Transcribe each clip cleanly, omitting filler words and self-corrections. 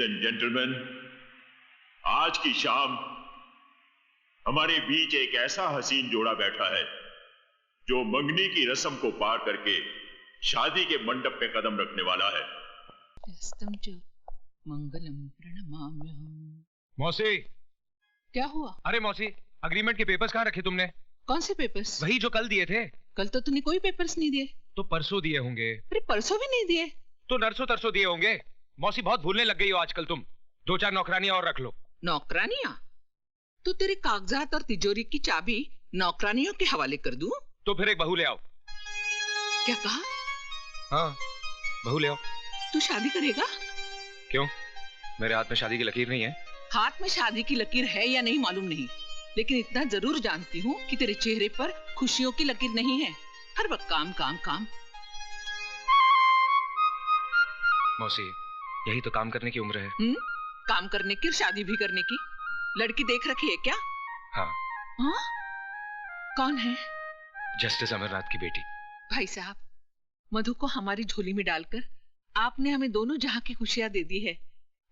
And gentleman, आज की शाम हमारे बीच एक ऐसा हसीन जोड़ा बैठा है जो मंगनी की रस्म को पार करके शादी के मंडप पे कदम रखने वाला है। मंगलम प्रणमाम्यहम्। मौसी, क्या हुआ? अरे मौसी, अग्रीमेंट के पेपर्स कहाँ रखे तुमने? कौन से पेपर्स? वही जो कल दिए थे। कल तो तूने कोई पेपर्स नहीं दिए। तो परसों दिए होंगे। अरे परसों भी नहीं दिए तो नरसों तरसों दिए होंगे। मौसी बहुत भूलने लग गई हो आजकल तुम। 2-4 नौकरानियां और रख लो। नौकरानियां? तो तेरे कागजात और तिजोरी की चाबी नौकरानियों के हवाले कर दूं? तो फिर एक बहू ले आओ। क्या कहा? हाँ, बहू ले आओ। तू शादी करेगा? क्यों, मेरे हाथ में शादी की लकीर नहीं है? हाथ में शादी की लकीर है या नहीं मालूम नहीं, लेकिन इतना जरूर जानती हूँ कि तेरे चेहरे पर खुशियों की लकीर नहीं है। हर वक्त काम काम काम। मौसी, यही तो काम करने की उम्र है। काम करने की और शादी भी करने की। लड़की देख रखी है क्या? हाँ। हाँ? कौन है? जस्टिस अमरनाथ की बेटी। भाई साहब, मधु को हमारी झोली में डालकर आपने हमें दोनों जहां की खुशियां दे दी है।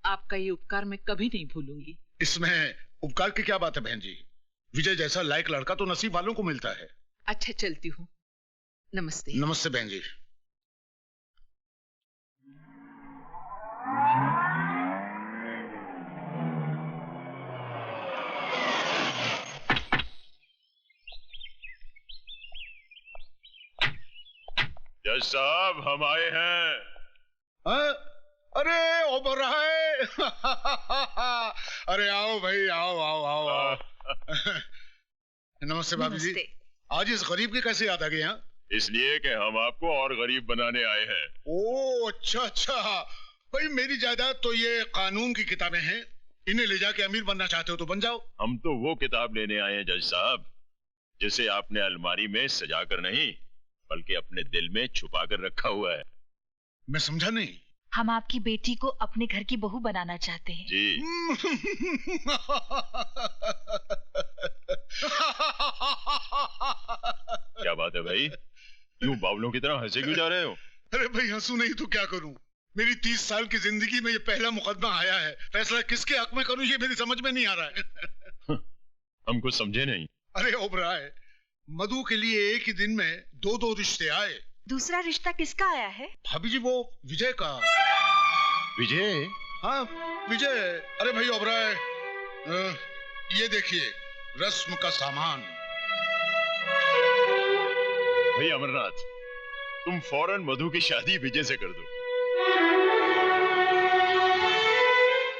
आपका ये उपकार मैं कभी नहीं भूलूंगी। इसमें उपकार की क्या बात है बहन जी? विजय जैसा लायक लड़का तो नसीब वालों को मिलता है। अच्छा, चलती हूँ। नमस्ते। नमस्ते बहन जी। जज साहब, हम आए हैं। अरे ओबर है। अरे आओ भाई, आओ आओ आओ आओ। नमस्ते भाभी जी। आज इस गरीब की कैसे याद आ गई? यहाँ इसलिए कि हम आपको और गरीब बनाने आए हैं। ओ अच्छा अच्छा भाई, मेरी जायदाद तो ये कानून की किताबें हैं, इन्हें ले जाके अमीर बनना चाहते हो तो बन जाओ। हम तो वो किताब लेने आए हैं जज साहब, जिसे आपने अलमारी में सजा कर नहीं बल्कि अपने दिल में छुपा कर रखा हुआ है। मैं समझा नहीं। हम आपकी बेटी को अपने घर की बहू बनाना चाहते हैं। जी। क्या बात है भाई, यूं बावलों की तरह हंसे क्यों जा रहे हो? अरे भाई, हंसू नहीं तो क्या करूं? मेरी 30 साल की जिंदगी में ये पहला मुकदमा आया है। फैसला किसके हक में करूं ये मेरी समझ में नहीं आ रहा है। हम कुछ समझे नहीं। अरे ओबराय, मधु के लिए एक ही दिन में 2 रिश्ते आए। दूसरा रिश्ता किसका आया है? भाभी जी, वो विजय का। विजय? हाँ, विजय। अरे भाई ओबराय, ये देखिए रस्म का सामान। भाई अमरनाथ, तुम फौरन मधु की शादी विजय से कर दो।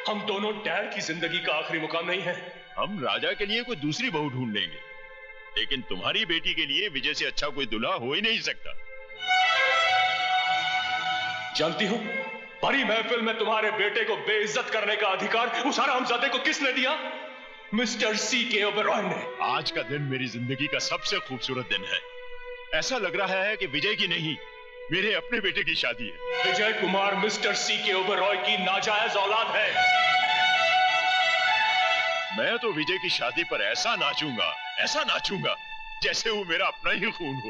हम दोनों डैड की जिंदगी का आखिरी मुकाम नहीं है। हम राजा के लिए कोई दूसरी बहू ढूंढ लेंगे, लेकिन तुम्हारी बेटी के लिए विजय से अच्छा कोई दूल्हा हो ही नहीं सकता। जानती हूं, बड़ी महफिल में तुम्हारे बेटे को बेइज्जत करने का अधिकार उस हरामजादे को किसने दिया? Mister C.K. ओबेरॉय ने। आज का दिन मेरी जिंदगी का सबसे खूबसूरत दिन है। ऐसा लग रहा है कि विजय की नहीं, मेरे अपने बेटे की शादी है। Vijay Kumar mister C.K. ओबेरॉय की नाजायज औलाद है। मैं तो विजय की शादी पर ऐसा नाचूंगा जैसे वो मेरा अपना ही खून हो।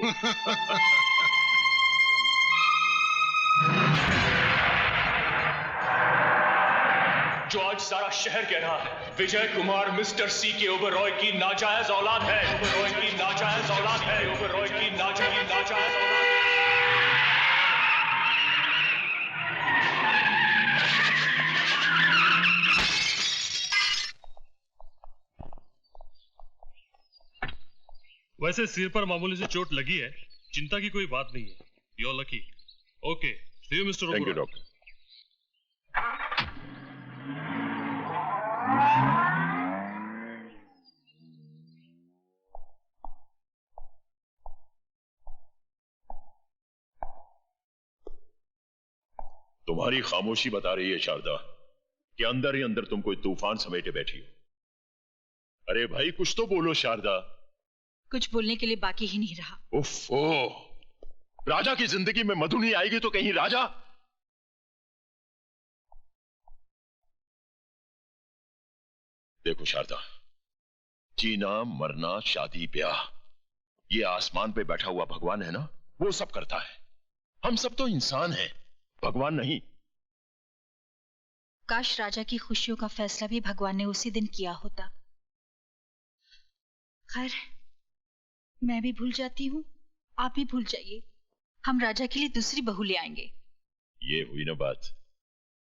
जो आज सारा शहर कह रहा है, विजय कुमार मिस्टर C.K. ओबेरॉय की नाजायज औलाद है। ओबेरॉय की नाजायज औलाद है। ओबेरॉय की नाजायज औलाद है। वैसे सिर पर मामूली से चोट लगी है, चिंता की कोई बात नहीं है। You are lucky. Okay, see you mister Oberoi. Thank you doctor. तुम्हारी खामोशी बता रही है शारदा कि अंदर ही अंदर तुम कोई तूफान समेटे बैठी हो। अरे भाई, कुछ तो बोलो शारदा। कुछ बोलने के लिए बाकी ही नहीं रहा। उफ़्फ़ो, राजा की जिंदगी में मधु नहीं आएगी तो कहीं राजा। देखो शारदा, जीना मरना शादी ब्याह ये आसमान पे बैठा हुआ भगवान है ना, वो सब करता है। हम सब तो इंसान हैं, भगवान नहीं। काश राजा की खुशियों का फैसला भी भगवान ने उसी दिन किया होता। खैर, मैं भी भूल जाती हूँ, आप भी भूल जाइए। हम राजा के लिए दूसरी बहू ले आएंगे। ये हुई ना बात।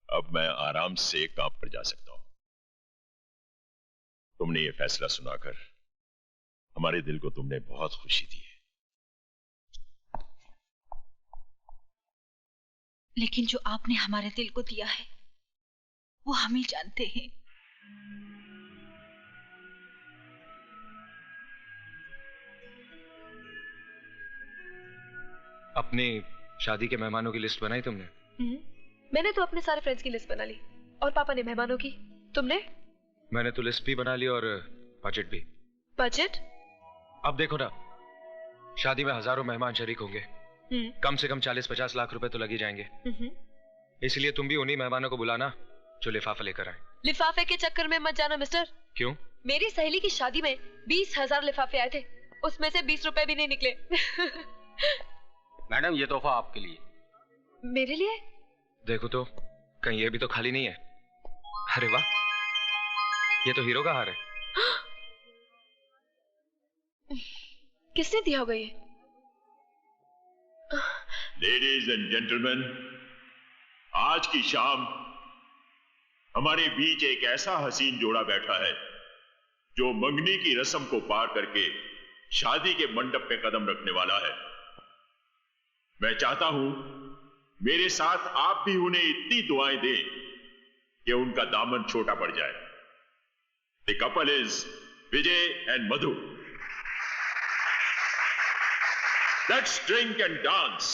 अब मैं आराम से काम पर जा सकता हूं। तुमने ये फैसला सुनाकर हमारे दिल को तुमने बहुत खुशी दी है। लेकिन जो आपने हमारे दिल को दिया है वो हम ही जानते हैं। अपनी शादी के मेहमानों की लिस्ट बनाई तुमने? मैंने तो अपने सारे फ्रेंड्स की लिस्ट बना ली और पापा ने मेहमानों की। तुमने? मैंने तो लिस्ट भी बना ली और बजट भी। बजट? अब देखो ना, शादी में हजारों मेहमान शरीक होंगे, कम से कम 40-50 लाख रुपए तो लग ही जाएंगे। इसलिए तुम भी उन्हीं मेहमानों को बुलाना जो लिफाफा लेकर आए। लिफाफे के चक्कर में मत जाना मिस्टर। क्यों? मेरी सहेली की शादी में 20,000 लिफाफे आए थे, उसमें से 20 रुपए भी नहीं निकले। मैडम, ये तोहफा आपके लिए। मेरे लिए? देखो तो कहीं ये भी तो खाली नहीं है। अरे वाह, ये तो हीरो का हार है। किसने दिया होगा ये? लेडीज एंड जेंटलमैन, आज की शाम हमारे बीच एक ऐसा हसीन जोड़ा बैठा है जो मंगनी की रस्म को पार करके शादी के मंडप पे कदम रखने वाला है। मैं चाहता हूं मेरे साथ आप भी उन्हें इतनी दुआएं दें कि उनका दामन छोटा पड़ जाए। The couple is Vijay and Madhu. Let's drink and dance.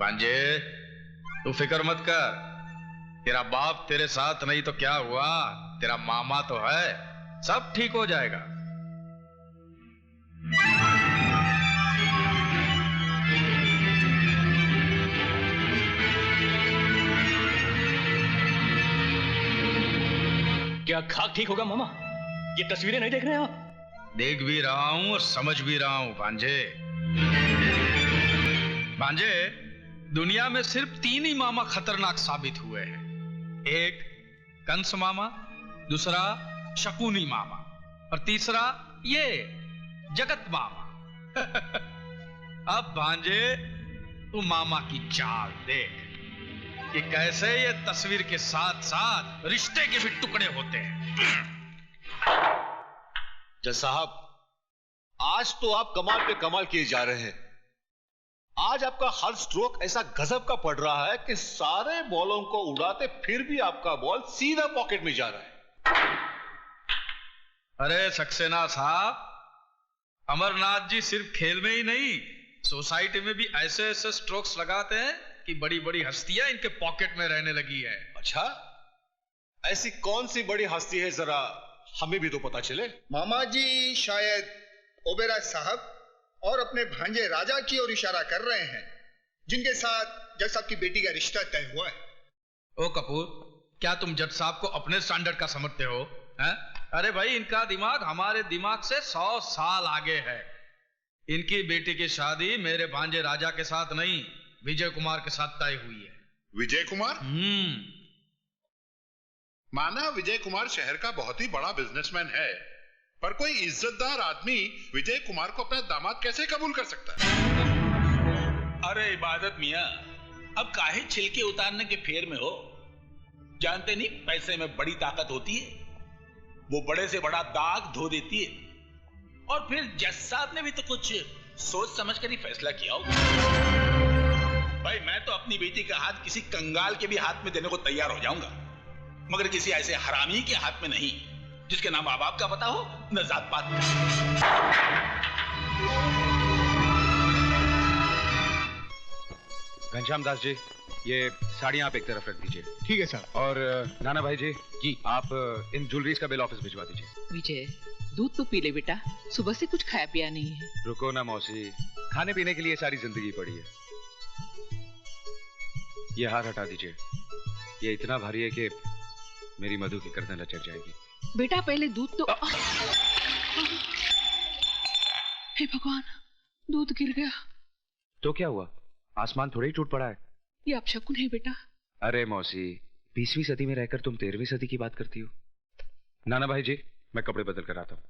भांजे, तू फिक्र मत कर। तेरा बाप तेरे साथ नहीं तो क्या हुआ, तेरा मामा तो है, सब ठीक हो जाएगा। क्या खाक ठीक होगा मामा? ये तस्वीरें नहीं देख रहे आप? देख भी रहा हूं और समझ भी रहा हूं भांजे। भांजे, दुनिया में सिर्फ 3 ही मामा खतरनाक साबित हुए हैं। एक कंस मामा, दूसरा शकुनी मामा और तीसरा ये जगत मामा। अब भांजे, तू मामा की चाल देख कि कैसे ये तस्वीर के साथ साथ रिश्ते के भी टुकड़े होते हैं। जज साहब, आज तो आप कमाल पे कमाल किए जा रहे हैं। आज आपका हर स्ट्रोक ऐसा गजब का पड़ रहा है कि सारे बॉलों को उड़ाते फिर भी आपका बॉल सीधा पॉकेट में जा रहा है। अरे सक्सेना साहब, अमरनाथ जी सिर्फ खेल में ही नहीं, सोसाइटी में भी ऐसे ऐसे स्ट्रोक्स लगाते हैं कि बड़ी बड़ी हस्तियां इनके पॉकेट में रहने लगी है। अच्छा, ऐसी कौन सी बड़ी हस्ती है, जरा हमें भी तो पता चले। मामा जी शायद ओबेराय साहब और अपने भांजे राजा की ओर इशारा कर रहे हैं, जिनके साथ जज साहब की बेटी का रिश्ता तय हुआ है। ओ कपूर, क्या तुम जज साहब को अपने स्टैंडर्ड का समझते हो? हैं? अरे भाई, इनका दिमाग हमारे दिमाग से 100 साल आगे है। इनकी बेटी की शादी मेरे भांजे राजा के साथ नहीं, विजय कुमार के साथ तय हुई है। विजय कुमार? माना विजय कुमार शहर का बहुत ही बड़ा बिजनेसमैन है, पर कोई इज्जतदार आदमी विजय कुमार को अपना दामाद कैसे कबूल कर सकता है? अरे इबादत मियां, अब काहे छिलके उतारने के फेर में हो? जानते नहीं पैसे में बड़ी ताकत होती है, वो बड़े से बड़ा दाग धो देती है। और फिर जज साहब ने भी तो कुछ सोच समझ कर ही फैसला किया होगा। भाई, मैं तो अपनी बेटी का हाथ किसी कंगाल के भी हाथ में देने को तैयार हो जाऊंगा, मगर किसी ऐसे हरामी के हाथ में नहीं जिसके नाम माँ बाप का पता हो, न जात पात का। घनश्याम दास जी, ये साड़ियां आप एक तरफ रख दीजिए। ठीक है सर। और नाना भाई जी, आप इन ज्वेलरीज का बिल ऑफिस भिजवा दीजिए। विजय, दूध तो पी ले बेटा, सुबह से कुछ खाया पिया नहीं है। रुको ना मौसी, खाने पीने के लिए सारी जिंदगी पड़ी है। ये हार हटा दीजिए, ये इतना भारी है कि मेरी मधु की गर्दन लचक जाएगी। बेटा पहले दूध तो हे भगवान, दूध गिर गया। तो क्या हुआ? आसमान थोड़ा ही टूट पड़ा है। ये अपशकुन है बेटा। अरे मौसी, 20वीं सदी में रहकर तुम 13वीं सदी की बात करती हो। नाना भाई जी, मैं कपड़े बदल कर आता हूं।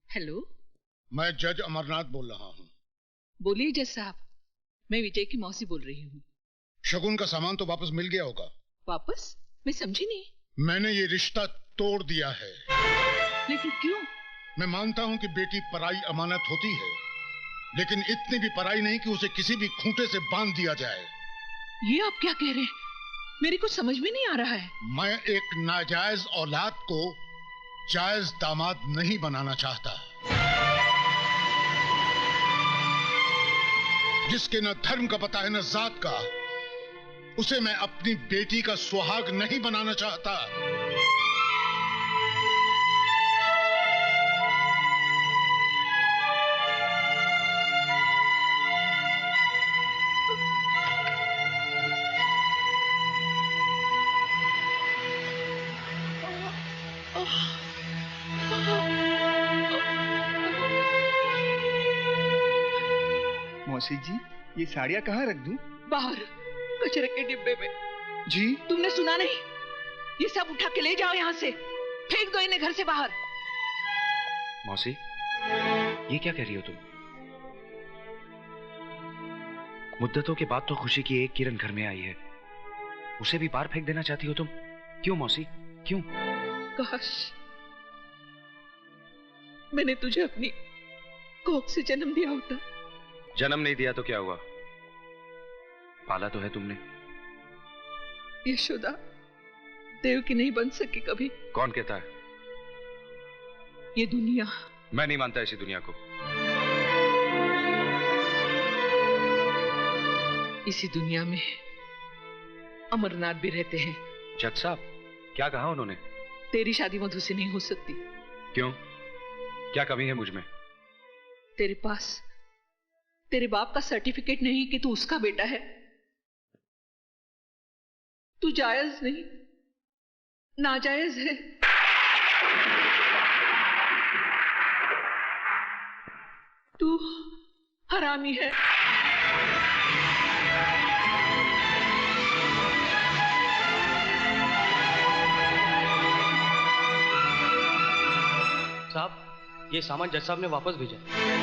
हेलो, मैं जज अमरनाथ बोल रहा हूँ। बोलिए जज साहब, मैं विजय की मौसी बोल रही हूँ। शगुन का सामान तो वापस मिल गया होगा। वापस? मैं समझी नहीं। मैंने ये रिश्ता तोड़ दिया है। लेकिन क्यों? मैं मानता हूँ कि बेटी पराई अमानत होती है, लेकिन इतनी भी पराई नहीं कि उसे किसी भी खूंटे से बांध दिया जाए। ये आप क्या कह रहे हैं? मेरी कुछ समझ में नहीं आ रहा है। मैं एक नाजायज औलाद को जायज दामाद नहीं बनाना चाहता। जिसके न धर्म का पता है न जात का, उसे मैं अपनी बेटी का सुहाग नहीं बनाना चाहता। मौसी जी, ये साड़ियाँ कहाँ रख दूं? बाहर कचरे के डिब्बे में। जी? तुमने सुना नहीं? ये सब उठा के ले जाओ यहाँ से, फेंक दो इन्हें घर से बाहर। मौसी, ये क्या कह रही हो तुम? मुद्दतों के बाद तो खुशी की एक किरण घर में आई है, उसे भी बाहर फेंक देना चाहती हो तुम? क्यों मौसी, क्यों? काश मैंने तुझे अपनी कोख से जन्म दिया होता। जन्म नहीं दिया तो क्या हुआ? पाला तो है तुमने। यशोदा देव की नहीं बन सकी कभी। कौन कहता है? ये दुनिया। मैं नहीं मानता इसी दुनिया को। इसी दुनिया में अमरनाथ भी रहते हैं। जज साहब, क्या कहा उन्होंने? तेरी शादी मधु से नहीं हो सकती। क्यों? क्या कमी है मुझ में? तेरे पास तेरे बाप का सर्टिफिकेट नहीं कि तू उसका बेटा है। तू जायज नहीं, नाजायज है। तू हरामी है। साहब, ये सामान जज साहब ने वापस भेजा।